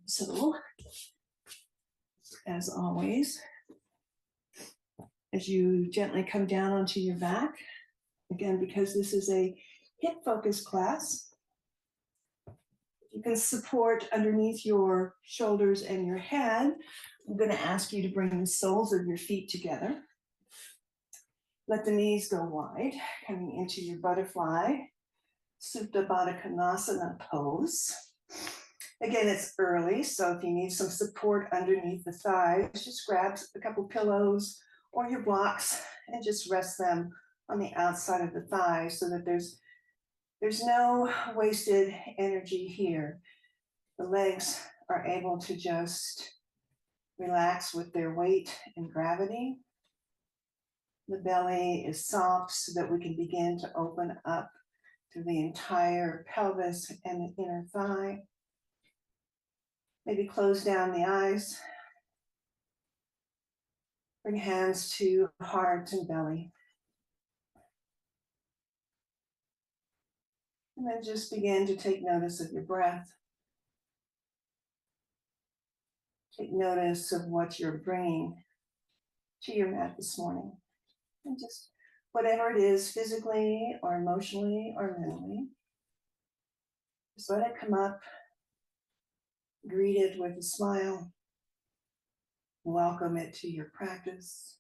So, as always, as you gently come down onto your back, again, because this is a hip focused class, you can support underneath your shoulders and your head. I'm going to ask you to bring the soles of your feet together. Let the knees go wide, coming into your butterfly, Supta Baddha Konasana pose. Again, it's early, so if you need some support underneath the thighs, just grab a couple pillows or your blocks and just rest them on the outside of the thighs so that there's no wasted energy here. The legs are able to just relax with their weight and gravity. The belly is soft so that we can begin to open up to the entire pelvis and the inner thigh. Maybe close down the eyes. Bring hands to heart and belly. And then just begin to take notice of your breath. Take notice of what you're bringing to your mat this morning. And just whatever it is, physically or emotionally or mentally, just let it come up, greet it with a smile, welcome it to your practice,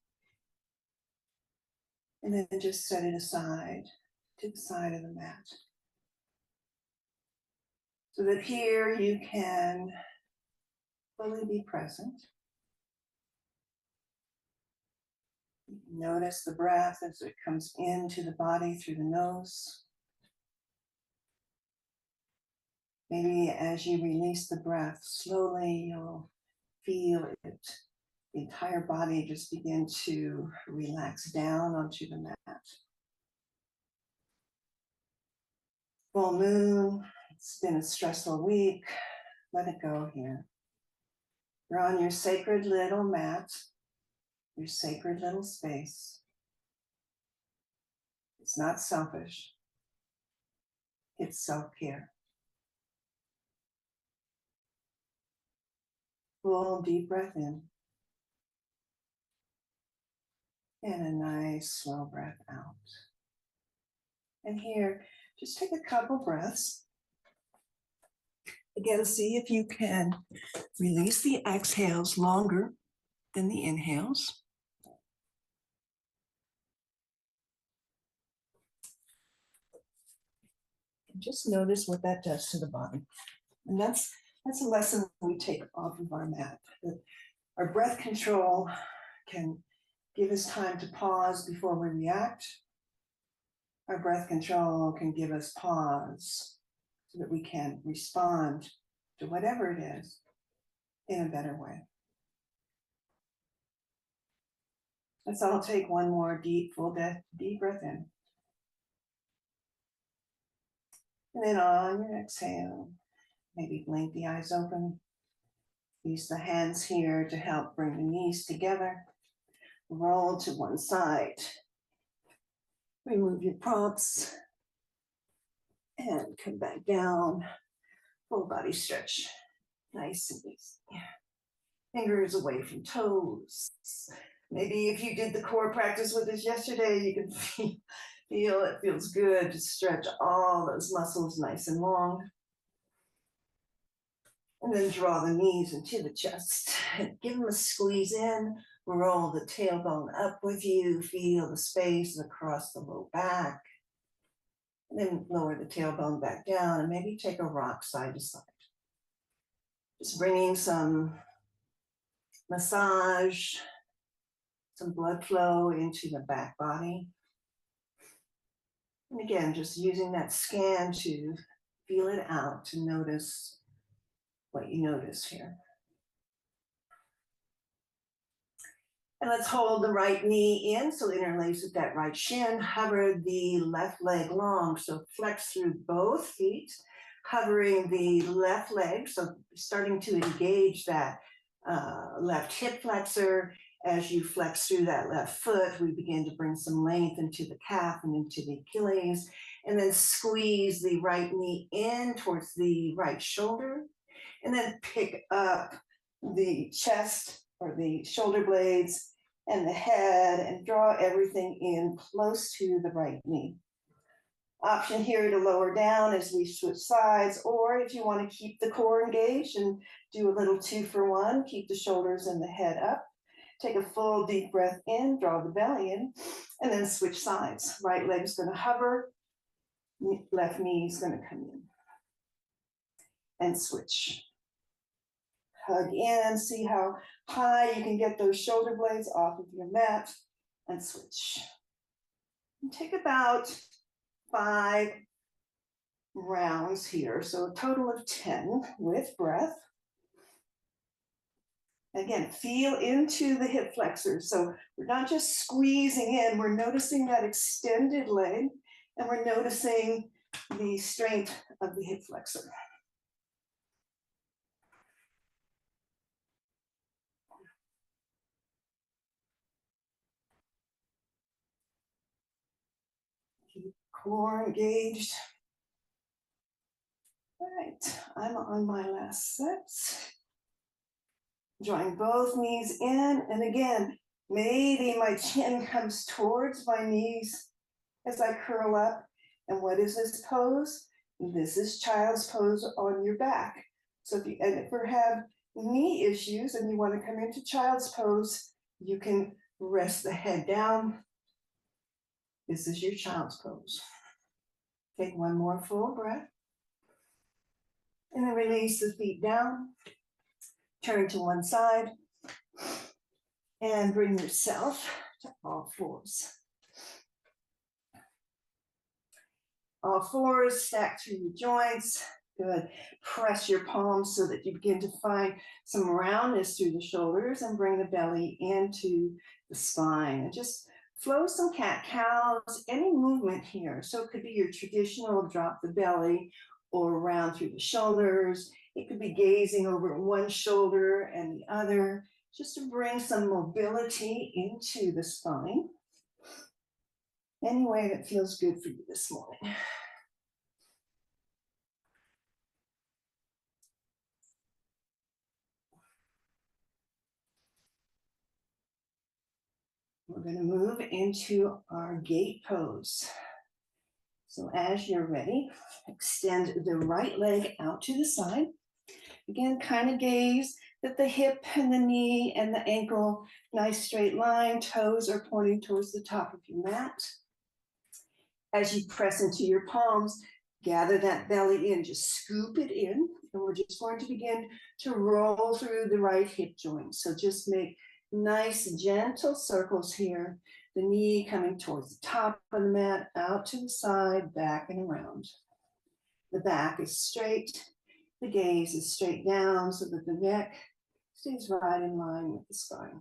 and then just set it aside to the side of the mat. So that here you can fully be present. Notice the breath as it comes into the body through the nose. Maybe as you release the breath, slowly you'll feel it, the entire body just begin to relax down onto the mat. Full moon, it's been a stressful week. Let it go here. You're on your sacred little mat, your sacred little space. It's not selfish. It's self-care. Full deep breath in. And a nice slow breath out. And here, just take a couple breaths. Again, see if you can release the exhales longer than the inhales. And just notice what that does to the body. And that's a lesson we take off of our mat. That our breath control can give us time to pause before we react. Our breath control can give us pause so that we can respond to whatever it is in a better way. Let's all take one more deep, full deep breath in. And then on your exhale, maybe blink the eyes open. Use the hands here to help bring the knees together. Roll to one side. Remove your props. And come back down. Full body stretch. Nice and easy. Fingers away from toes. Maybe if you did the core practice with us yesterday, you can feel it feels good to stretch all those muscles nice and long. And then draw the knees into the chest. Give them a squeeze in. Roll the tailbone up with you. Feel the space across the low back. And then lower the tailbone back down and maybe take a rock side to side. Just bringing some massage, some blood flow into the back body. And again, just using that scan to feel it out, to notice what you notice here. And let's hold the right knee in, so interlace with that right shin. Hover the left leg long, so flex through both feet, hovering the left leg, so starting to engage that left hip flexor. As you flex through that left foot, we begin to bring some length into the calf and into the Achilles, and then squeeze the right knee in towards the right shoulder. and then pick up the chest or the shoulder blades and the head and draw everything in close to the right knee. Option here to lower down as we switch sides, or if you want to keep the core engaged and do a little 2-for-1, keep the shoulders and the head up. Take a full deep breath in, draw the belly in, and then switch sides. Right leg's going to hover, left knee is going to come in. And switch. Hug in, see how high you can get those shoulder blades off of your mat, and switch. And take about 5 rounds here, so a total of 10 with breath. Again, feel into the hip flexors. So we're not just squeezing in, we're noticing that extended leg, and we're noticing the strength of the hip flexor. Keep core engaged. All right, I'm on my last set. Drawing both knees in, and again, maybe my chin comes towards my knees as I curl up. And what is this pose? This is child's pose on your back. So if you ever have knee issues and you want to come into child's pose, you can rest the head down. This is your child's pose. Take one more full breath. And then release the feet down. Turn to one side. And bring yourself to all fours. All fours, stack through your joints. Good. Press your palms so that you begin to find some roundness through the shoulders and bring the belly into the spine. And just flow some cat-cows, any movement here. So it could be your traditional drop the belly or round through the shoulders. It could be gazing over one shoulder and the other, just to bring some mobility into the spine. Any way that feels good for you this morning. We're going to move into our gate pose. So as you're ready, extend the right leg out to the side. Again, kind of gaze that the hip and the knee and the ankle, nice straight line, toes are pointing towards the top of your mat. As you press into your palms, gather that belly in, just scoop it in, and we're just going to begin to roll through the right hip joint. So just make nice, gentle circles here. The knee coming towards the top of the mat, out to the side, back and around. The back is straight. The gaze is straight down so that the neck stays right in line with the spine.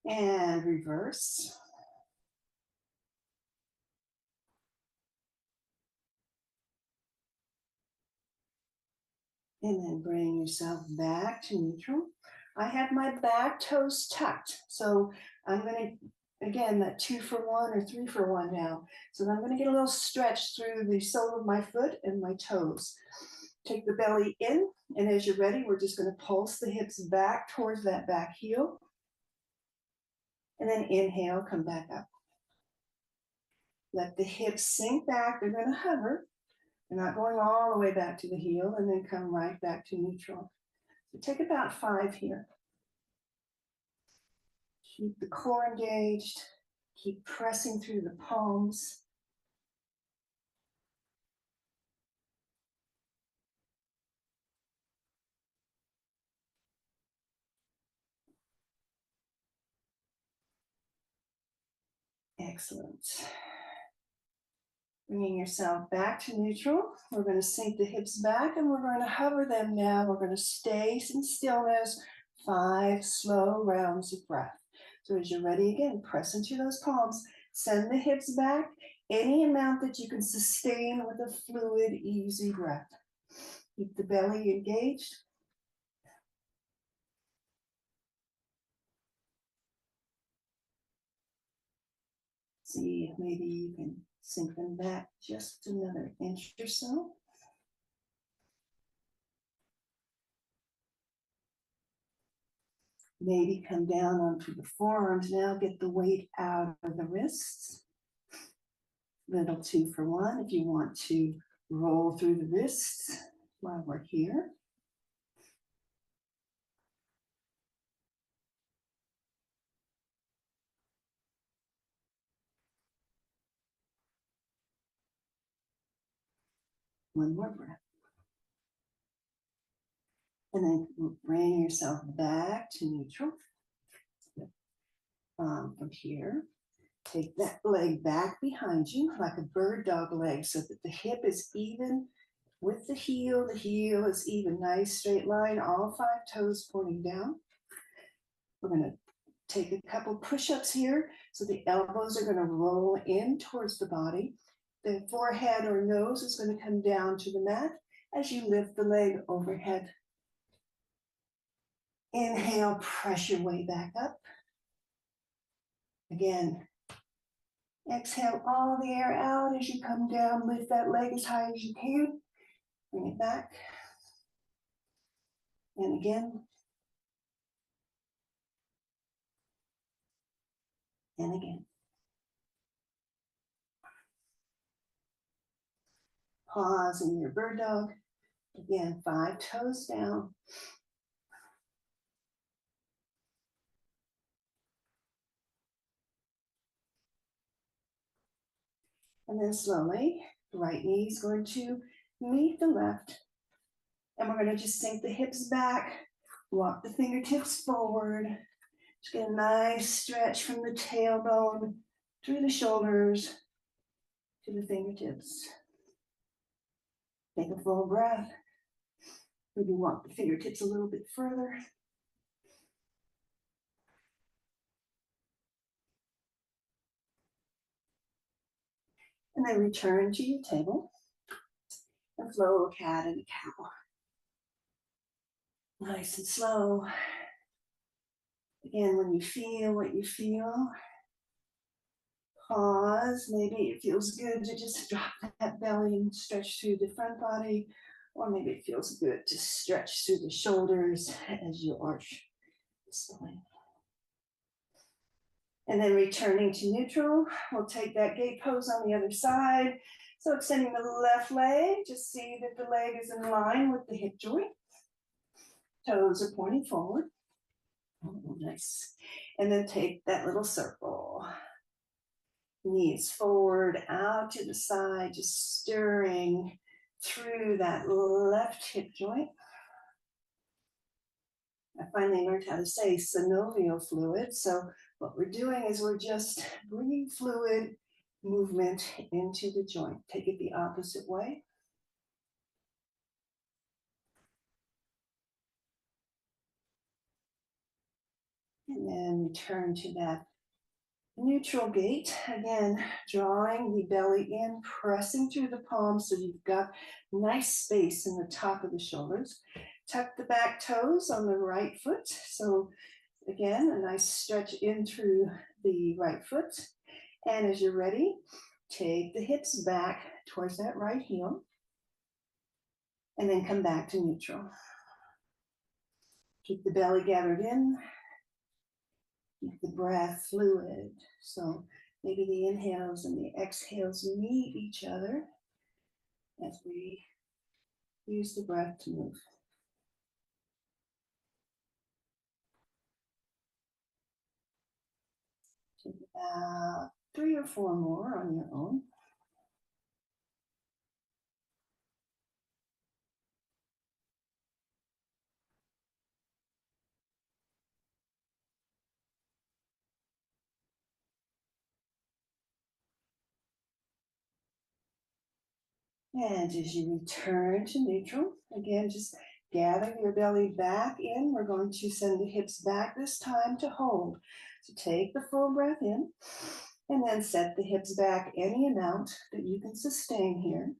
And reverse. And then bring yourself back to neutral. I have my back toes tucked. So I'm going to, again, that 2-for-1 or 3-for-1 now. So I'm going to get a little stretch through the sole of my foot and my toes. Take the belly in, and as you're ready, we're just going to pulse the hips back towards that back heel. And then inhale, come back up. Let the hips sink back. They're going to hover. They're not going all the way back to the heel, and then come right back to neutral. So take about 5 here. Keep the core engaged. Keep pressing through the palms. Excellent. Bringing yourself back to neutral. We're going to sink the hips back and we're going to hover them now. We're going to stay in stillness, 5 slow rounds of breath. So as you're ready again, press into those palms, send the hips back, any amount that you can sustain with a fluid, easy breath. Keep the belly engaged. See if maybe you can Sink them back just another inch or so. Maybe come down onto the forearms now, get the weight out of the wrists. Little 2 for 1 if you want to roll through the wrists while we're here. One more breath. And then bring yourself back to neutral. From here, take that leg back behind you like a bird dog leg so that the hip is even with the heel is even, nice straight line, all 5 toes pointing down. We're going to take a couple push-ups here. So the elbows are going to roll in towards the body. The forehead or nose is going to come down to the mat as you lift the leg overhead. Inhale, press your way back up. Again, exhale all the air out as you come down. Lift that leg as high as you can. Bring it back. And again. And again. Pause in your bird dog. Again, 5 toes down. And then slowly, the right knee is going to meet the left. And we're going to just sink the hips back, walk the fingertips forward. Just get a nice stretch from the tailbone through the shoulders to the fingertips. Take a full breath. Maybe walk the fingertips a little bit further. And then return to your table and flow cat and cow. Nice and slow. Again, when you feel what you feel, pause. Maybe it feels good to just drop that belly and stretch through the front body, or maybe it feels good to stretch through the shoulders as you arch the spine. And then returning to neutral, we'll take that gate pose on the other side. So extending the left leg, just see that the leg is in line with the hip joint. Toes are pointing forward. Oh, nice. And then take that little circle. Knees forward, out to the side, just stirring through that left hip joint. I finally learned how to say synovial fluid. So what we're doing is we're just bringing fluid movement into the joint. Take it the opposite way. And then return to that neutral gait. Again, drawing the belly in, pressing through the palms so you've got nice space in the top of the shoulders. Tuck the back toes on the right foot. So again, a nice stretch in through the right foot. And as you're ready, take the hips back towards that right heel. And then come back to neutral. Keep the belly gathered in. Keep the breath fluid. So maybe the inhales and the exhales meet each other as we use the breath to move. Take about 3 or 4 more on your own. And as you return to neutral, again, just gather your belly back in. We're going to send the hips back this time to hold. So take the full breath in and then set the hips back any amount that you can sustain here.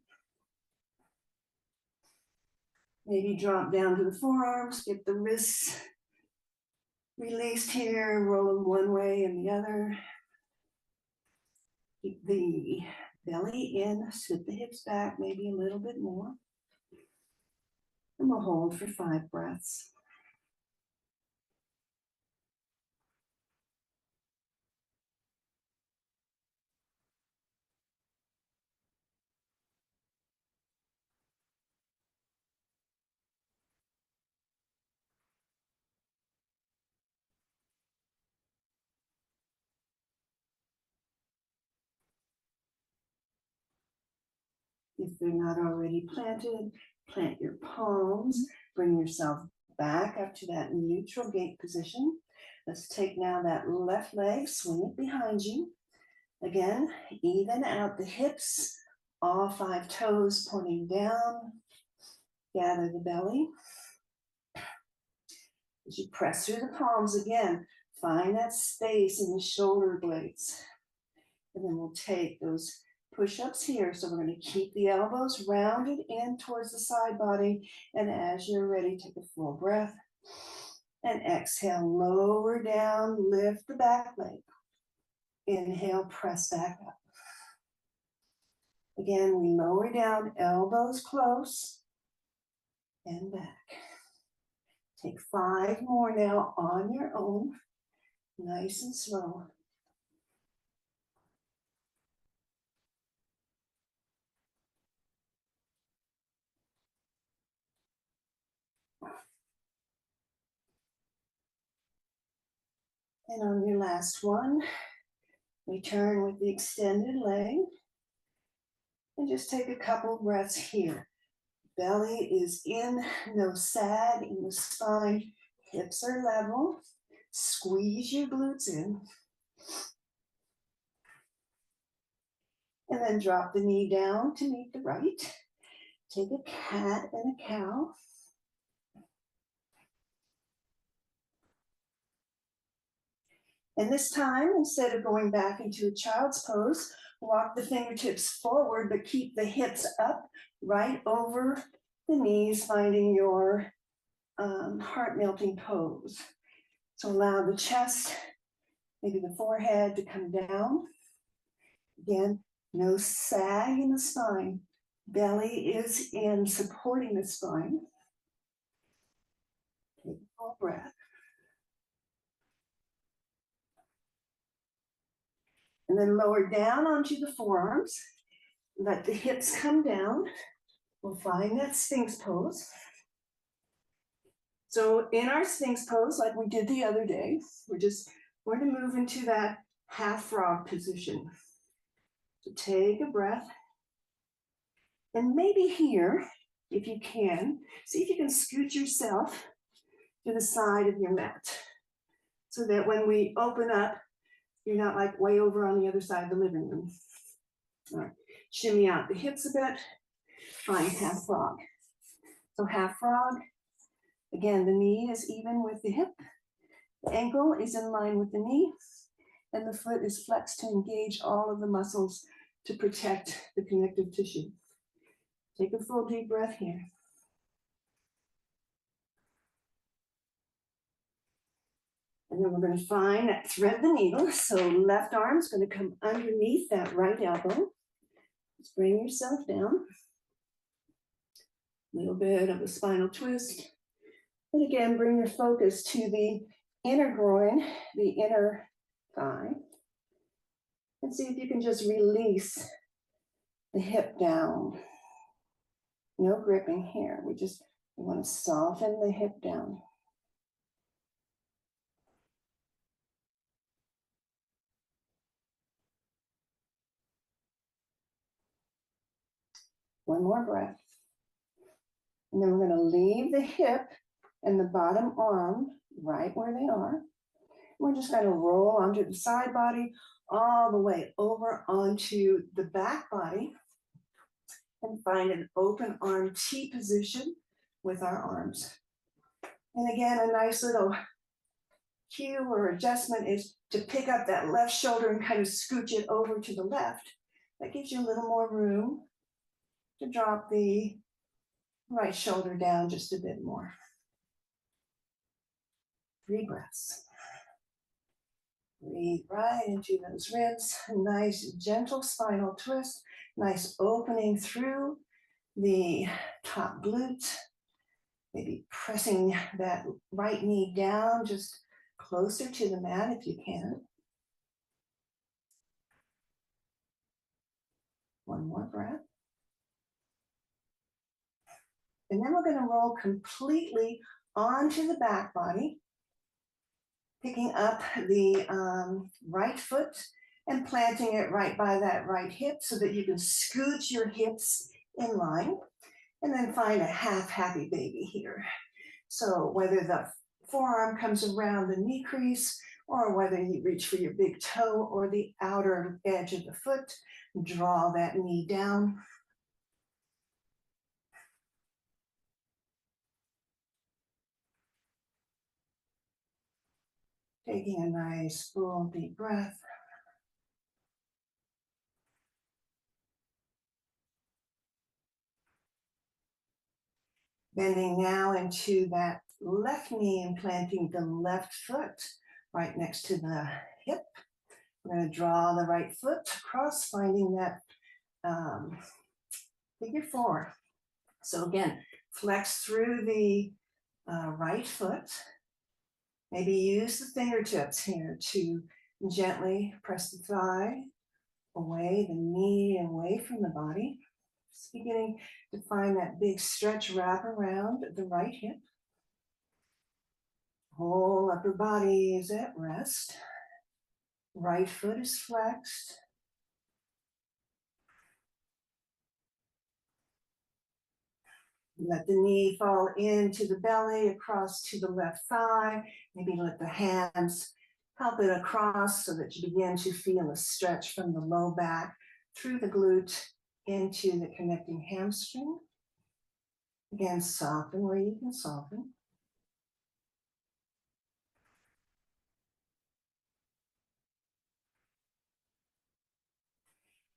Maybe drop down to the forearms, get the wrists released here, roll them one way and the other. Keep the Belly in, scoot the hips back, maybe a little bit more. And we'll hold for 5 breaths. If they're not already planted, plant your palms, bring yourself back up to that neutral gait position. Let's take now that left leg, swing it behind you. Again, even out the hips, all 5 toes pointing down. Gather the belly. As you press through the palms again, find that space in the shoulder blades. And then we'll take those push-ups here. So we're going to keep the elbows rounded in towards the side body. And as you're ready, take a full breath. And exhale, lower down, lift the back leg. Inhale, press back up. Again, we lower down, elbows close, and back. Take 5 more now on your own, nice and slow. And on your last one, return with the extended leg. And just take a couple breaths here. Belly is in, no sag in the spine. Hips are level. Squeeze your glutes in. And then drop the knee down to meet the right. Take a cat and a cow. And this time, instead of going back into a child's pose, walk the fingertips forward, but keep the hips up right over the knees, finding your heart melting pose. So allow the chest, maybe the forehead to come down. Again, no sag in the spine. Belly is in, supporting the spine. Take a full breath. And then lower down onto the forearms. Let the hips come down. We'll find that Sphinx pose. So in our Sphinx pose, like we did the other day, we're going to move into that half frog position. So take a breath. And maybe here, if you can, see if you can scoot yourself to the side of your mat so that when we open up, you're not like way over on the other side of the living room. All right, shimmy out the hips a bit, find half frog. So half frog, again, the knee is even with the hip, the ankle is in line with the knee, and the foot is flexed to engage all of the muscles to protect the connective tissue. Take a full deep breath here. And then we're going to find that thread the needle. So left arm is going to come underneath that right elbow. Just bring yourself down. A little bit of a spinal twist. And again, bring your focus to the inner groin, the inner thigh. And see if you can just release the hip down. No gripping here. We want to soften the hip down. One more breath. And then we're going to leave the hip and the bottom arm right where they are. We're just going to roll onto the side body, all the way over onto the back body, and find an open arm T position with our arms. And again, a nice little cue or adjustment is to pick up that left shoulder and kind of scooch it over to the left. That gives you a little more room to drop the right shoulder down just a bit more. 3 breaths. Breathe right into those ribs. A nice gentle spinal twist. Nice opening through the top glute. Maybe pressing that right knee down just closer to the mat if you can. One more breath. And then we're going to roll completely onto the back body, picking up the right foot and planting it right by that right hip so that you can scoot your hips in line, and then find a half happy baby here. So whether the forearm comes around the knee crease or whether you reach for your big toe or the outer edge of the foot, draw that knee down. Taking a nice full deep breath. Bending now into that left knee and planting the left foot right next to the hip. We're going to draw the right foot across, finding that figure four. So again, flex through the right foot. Maybe use the fingertips here to gently press the thigh away, the knee away from the body. Just beginning to find that big stretch wrap around the right hip. Whole upper body is at rest. Right foot is flexed. Let the knee fall into the belly, across to the left thigh. Maybe let the hands help it across so that you begin to feel a stretch from the low back through the glute into the connecting hamstring. Again, soften where you can soften.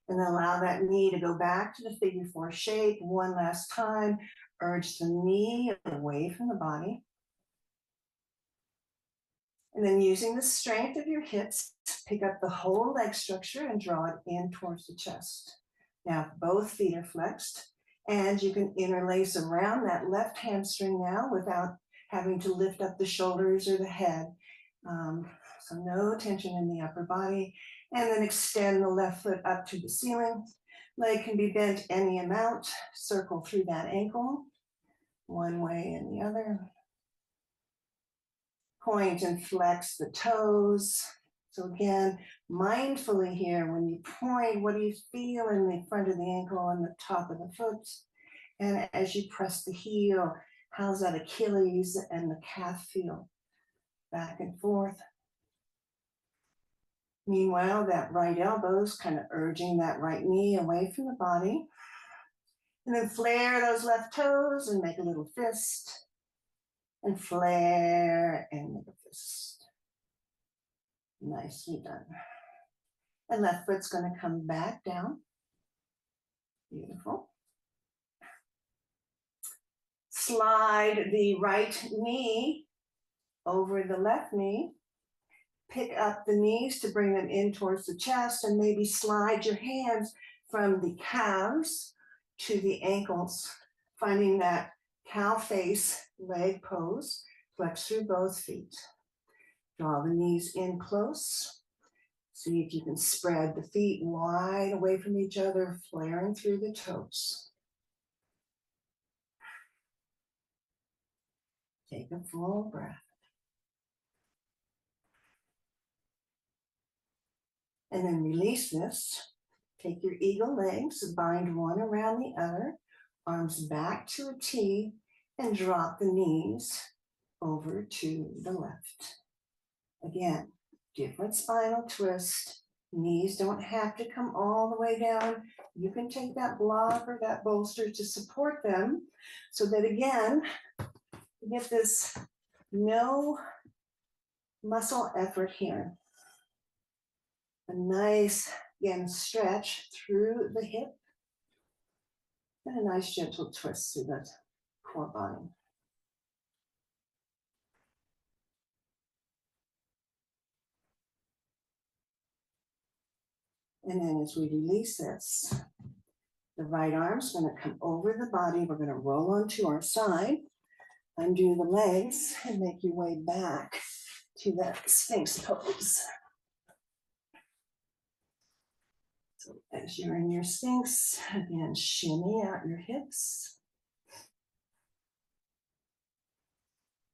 And allow that knee to go back to the figure four shape one last time. Urge the knee away from the body. And then using the strength of your hips, pick up the whole leg structure and draw it in towards the chest. Now, both feet are flexed, and you can interlace around that left hamstring now without having to lift up the shoulders or the head. So no tension in the upper body. And then extend the left foot up to the ceiling. Leg can be bent any amount. Circle through that ankle, one way and the other. Point and flex the toes. So again, mindfully here, when you point, what do you feel in the front of the ankle and the top of the foot? And as you press the heel, how's that Achilles and the calf feel? Back and forth. Meanwhile, that right elbow is kind of urging that right knee away from the body. And then flare those left toes and make a little fist. And flare and make a fist. Nicely done. And left foot's going to come back down. Beautiful. Slide the right knee over the left knee. Pick up the knees to bring them in towards the chest, and maybe slide your hands from the calves to the ankles, finding that cow face leg pose. Flex through both feet. Draw the knees in close. See if you can spread the feet wide away from each other, flaring through the toes. Take a full breath. And then release this. Take your eagle legs, bind one around the other, arms back to a T, and drop the knees over to the left. Again, different spinal twist. Knees don't have to come all the way down. You can take that block or that bolster to support them so that, again, you get this no muscle effort here. A nice, again, stretch through the hip and a nice gentle twist through the core body. And then as we release this, The right arm's going to come over the body. We're going to roll onto our side, undo the legs, and make your way back to that Sphinx pose. So as you're in your Sphinx, again, shimmy out your hips.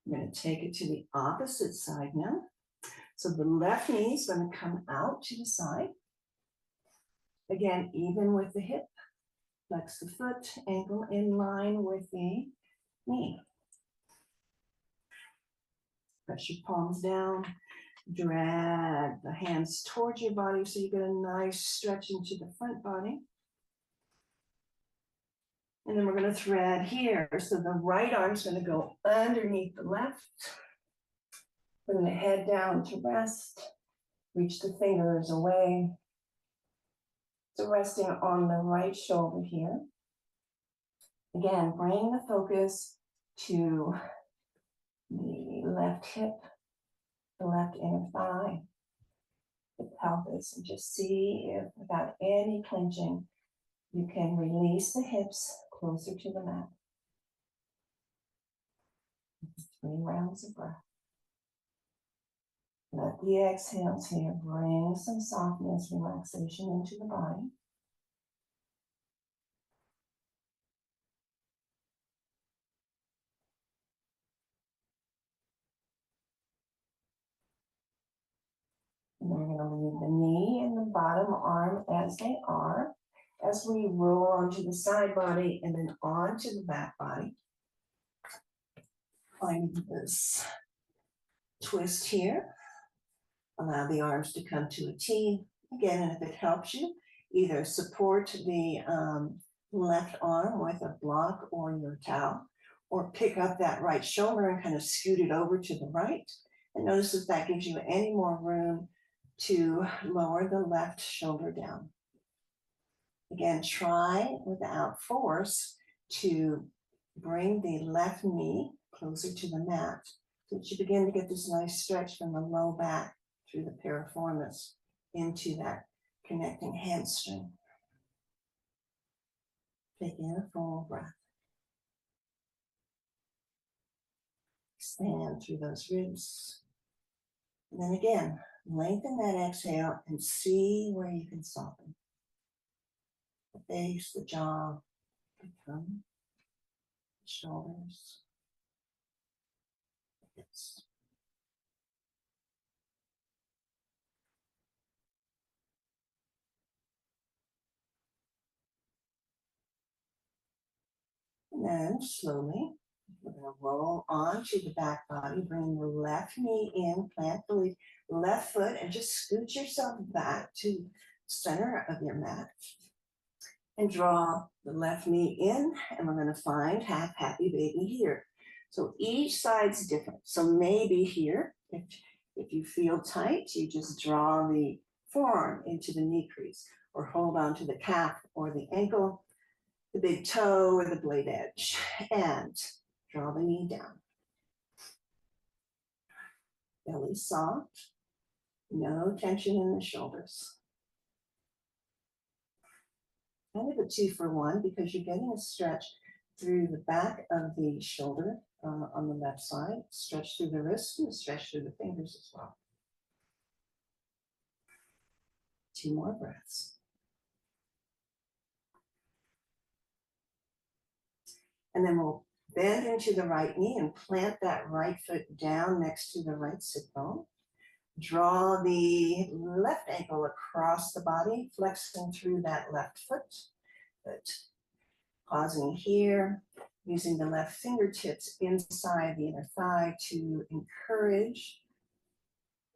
I'm going to take it to the opposite side now. So the left knee is going to come out to the side. Again, even with the hip. Flex the foot, ankle in line with the knee. Press your palms down. Drag the hands towards your body so you get a nice stretch into the front body. And then we're going to thread here. So the right arm is going to go underneath the left. Bring the head down to rest. Reach the fingers away. So resting on the right shoulder here. Again, bring the focus to the left hip, the left inner thigh, the pelvis, and just see if without any clenching, you can release the hips closer to the mat. 3 rounds of breath. Let the exhales here bring some softness, relaxation into the body. And we're going to leave the knee and the bottom arm as they are, as we roll onto the side body and then onto the back body. Find this twist here. Allow the arms to come to a T. Again, and if it helps you, either support the left arm with a block or your towel, or pick up that right shoulder and kind of scoot it over to the right. And notice if that gives you any more room to lower the left shoulder down. Again, try without force to bring the left knee closer to the mat so that you begin to get this nice stretch from the low back through the piriformis into that connecting hamstring. Take in a full breath. Expand through those ribs. And then again, lengthen that exhale and see where you can soften. The face, the jaw, the tongue, the shoulders, the hips. And then slowly, we're going to roll onto the back body, bring the left knee in, plant the left foot, and just scoot yourself back to center of your mat. And draw the left knee in, and we're going to find half happy baby here. So each side's different. So maybe here, if you feel tight, you just draw the forearm into the knee crease, or hold on to the calf or the ankle, the big toe or the blade edge, and draw the knee down. Belly soft, no tension in the shoulders. Kind of a 2-for-1 because you're getting a stretch through the back of the shoulder on the left side, stretch through the wrist, and stretch through the fingers as well. 2 more breaths. And then we'll bend into the right knee and plant that right foot down next to the right sit bone. Draw the left ankle across the body, flexing through that left foot. But pausing here, using the left fingertips inside the inner thigh to encourage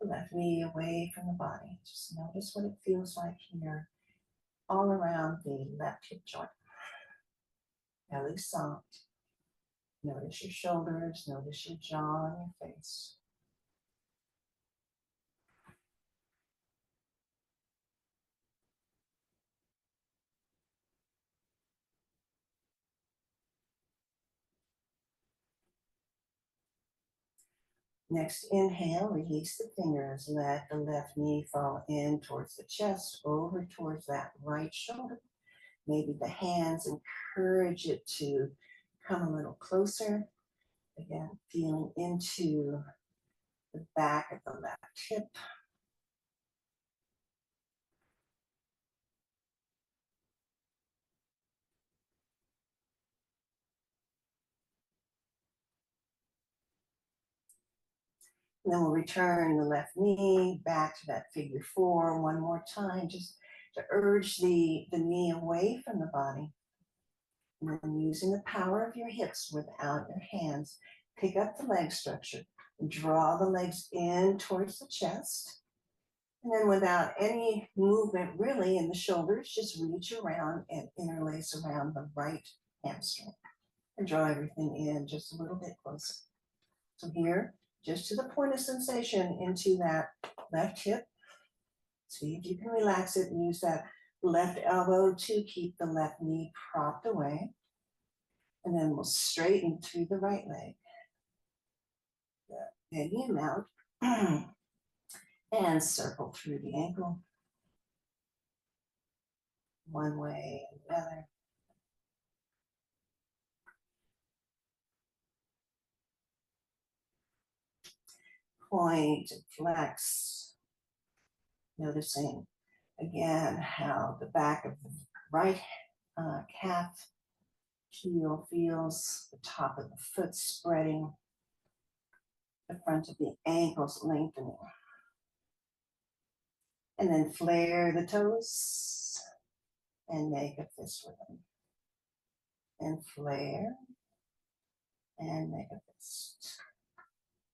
the left knee away from the body. Just notice what it feels like here, all around the left hip joint. Belly soft. Notice your shoulders, notice your jaw and your face. Next inhale, release the fingers, let the left knee fall in towards the chest, over towards that right shoulder. Maybe the hands encourage it to come a little closer. Again, feeling into the back of the left hip. And then we'll return the left knee back to that figure four one more time, just to urge the knee away from the body. And then using the power of your hips without your hands, pick up the leg structure, draw the legs in towards the chest. And then without any movement really in the shoulders, just reach around and interlace around the right hamstring and draw everything in just a little bit closer. So here, just to the point of sensation into that left hip. See if you can relax it and use that left elbow to keep the left knee propped away. And then we'll straighten through the right leg. Any amount. And circle through the ankle. One way and the other. Point and flex. Noticing again how the back of the right calf heel feels, the top of the foot spreading, the front of the ankles lengthening. And then flare the toes and make a fist with them. And flare and make a fist.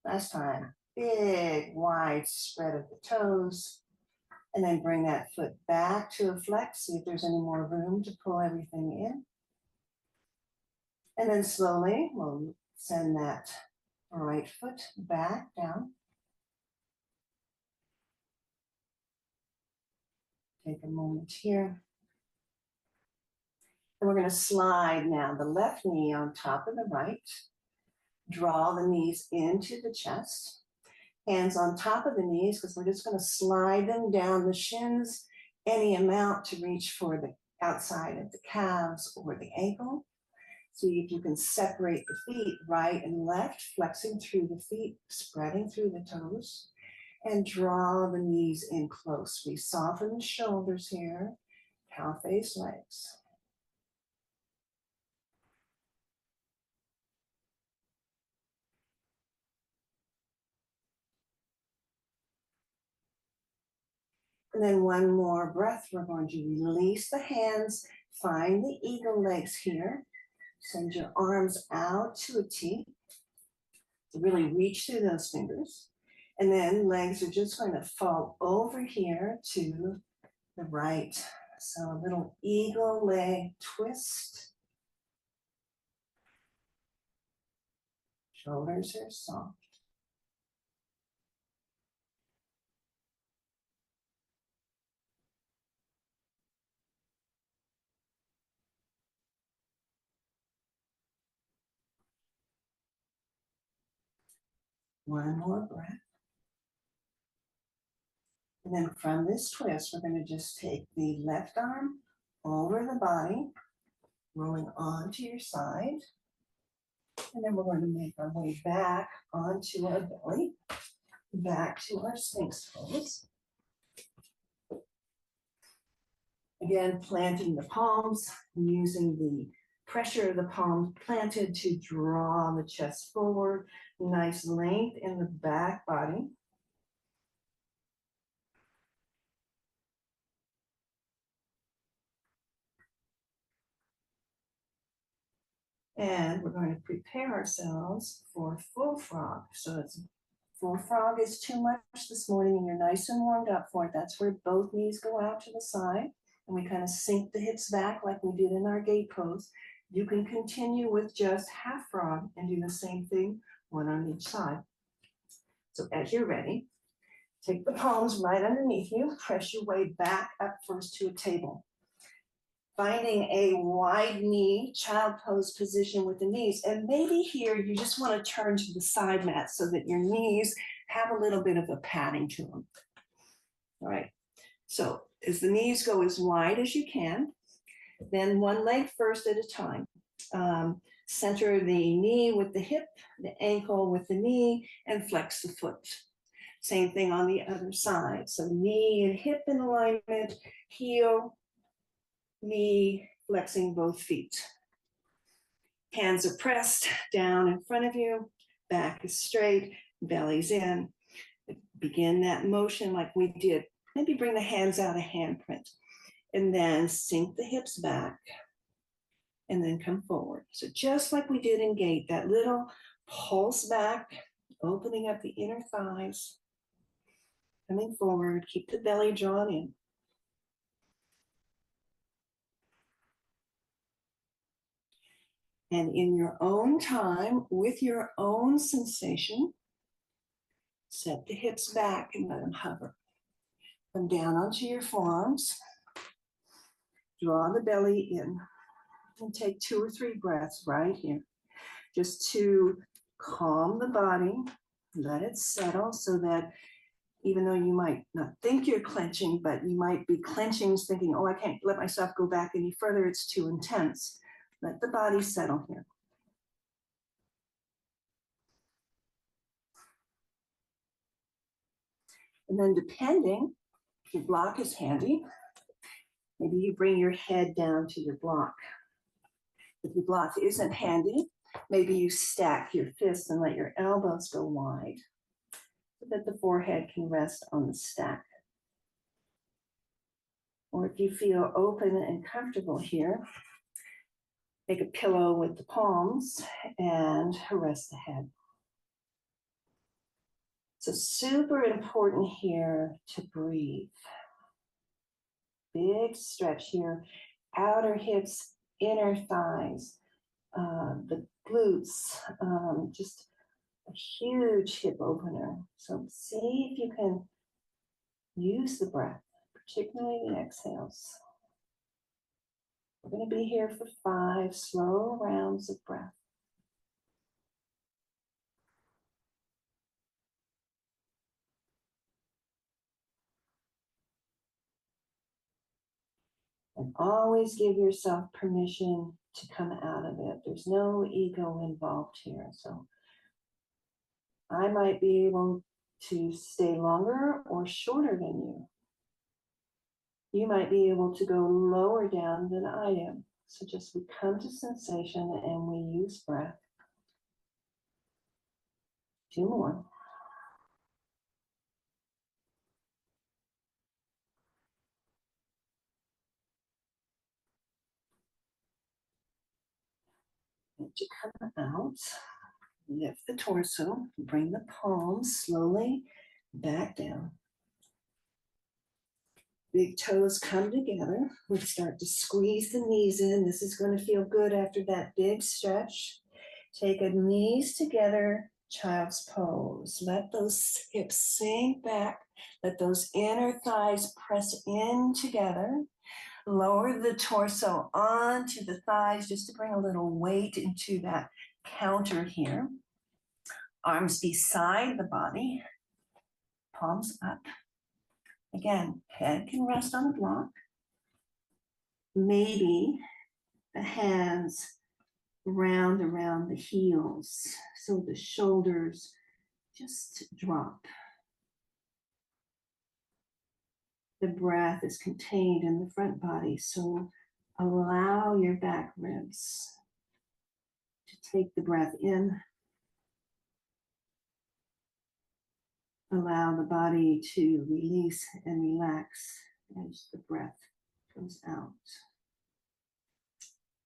Last time, big wide spread of the toes. And then bring that foot back to a flex, see if there's any more room to pull everything in. And then slowly we'll send that right foot back down. Take a moment here. And we're going to slide now the left knee on top of the right. Draw the knees into the chest. Hands on top of the knees, because we're just going to slide them down the shins any amount to reach for the outside of the calves or the ankle. See if you can separate the feet right and left, flexing through the feet, spreading through the toes, and draw the knees in close. We soften the shoulders here, cow face legs. And then one more breath. We're going to release the hands, find the eagle legs here. Send your arms out to a T. To really reach through those fingers. And then legs are just going to fall over here to the right. So a little eagle leg twist. Shoulders are soft. One more breath. And then from this twist, we're going to just take the left arm over the body, rolling onto your side. And then we're going to make our way back onto our belly, back to our Sphinx pose. Again, planting the palms, using the pressure of the palms planted to draw the chest forward. Nice length in the back body. And we're going to prepare ourselves for full frog. So it's full frog is too much this morning and you're nice and warmed up for it. That's where both knees go out to the side and we kind of sink the hips back like we did in our gate pose. You can continue with just half frog and do the same thing, one on each side. So as you're ready, take the palms right underneath you, press your way back up first to a table. Finding a wide knee, child pose position with the knees. And maybe here you just want to turn to the side mat so that your knees have a little bit of a padding to them. All right, so as the knees go as wide as you can, Then one leg first at a time. Center the knee with the hip, the ankle with the knee, and flex the foot. Same thing on the other side. So knee and hip in alignment, heel, knee, flexing both feet. Hands are pressed down in front of you, back is straight, belly's in. Begin that motion like we did. Maybe bring the hands out of handprint and then sink the hips back and then come forward. So just like we did in gait, that little pulse back, opening up the inner thighs, coming forward, keep the belly drawn in. And in your own time, with your own sensation, set the hips back and let them hover. Come down onto your forearms. Draw the belly in. And take 2 or 3 breaths right here. Just to calm the body, let it settle so that even though you might not think you're clenching, but you might be clenching, thinking, oh, I can't let myself go back any further, it's too intense. Let the body settle here. And then depending, if your block is handy, maybe you bring your head down to your block. If your block isn't handy, maybe you stack your fists and let your elbows go wide so that the forehead can rest on the stack. Or if you feel open and comfortable here, make a pillow with the palms and rest the head. So super important here to breathe. Big stretch here, outer hips, inner thighs, the glutes, just a huge hip opener. So see if you can use the breath, particularly the exhales. We're going to be here for 5 slow rounds of breath. And always give yourself permission to come out of it. There's no ego involved here. So I might be able to stay longer or shorter than you. You might be able to go lower down than I am. So just we come to sensation and we use breath. 2 more. And you come out, lift the torso, bring the palms slowly back down. Big toes come together. We start to squeeze the knees in. This is going to feel good after that big stretch. Take a knees together, child's pose. Let those hips sink back. Let those inner thighs press in together. Lower the torso onto the thighs just to bring a little weight into that counter here. Arms beside the body, palms up. Again, head can rest on the block. Maybe the hands round around the heels so the shoulders just drop. The breath is contained in the front body, so allow your back ribs to take the breath in. Allow the body to release and relax as the breath goes out.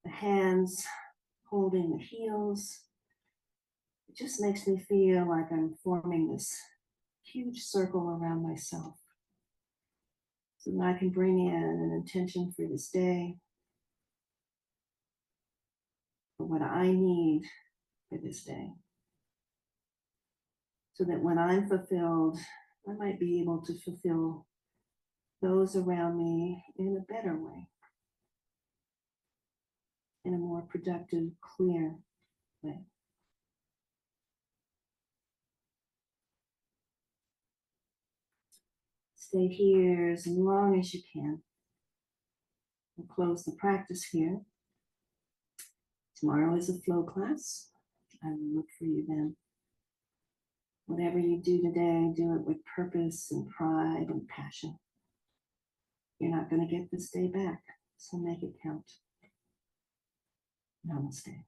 The hands holding the heels. It just makes me feel like I'm forming this huge circle around myself. So that I can bring in an intention for this day, for what I need for this day. So that when I'm fulfilled, I might be able to fulfill those around me in a better way, in a more productive, clear way. Stay here as long as you can. We'll close the practice here. Tomorrow is a flow class. I will look for you then. Whatever you do today, do it with purpose and pride and passion. You're not going to get this day back, so make it count. Namaste.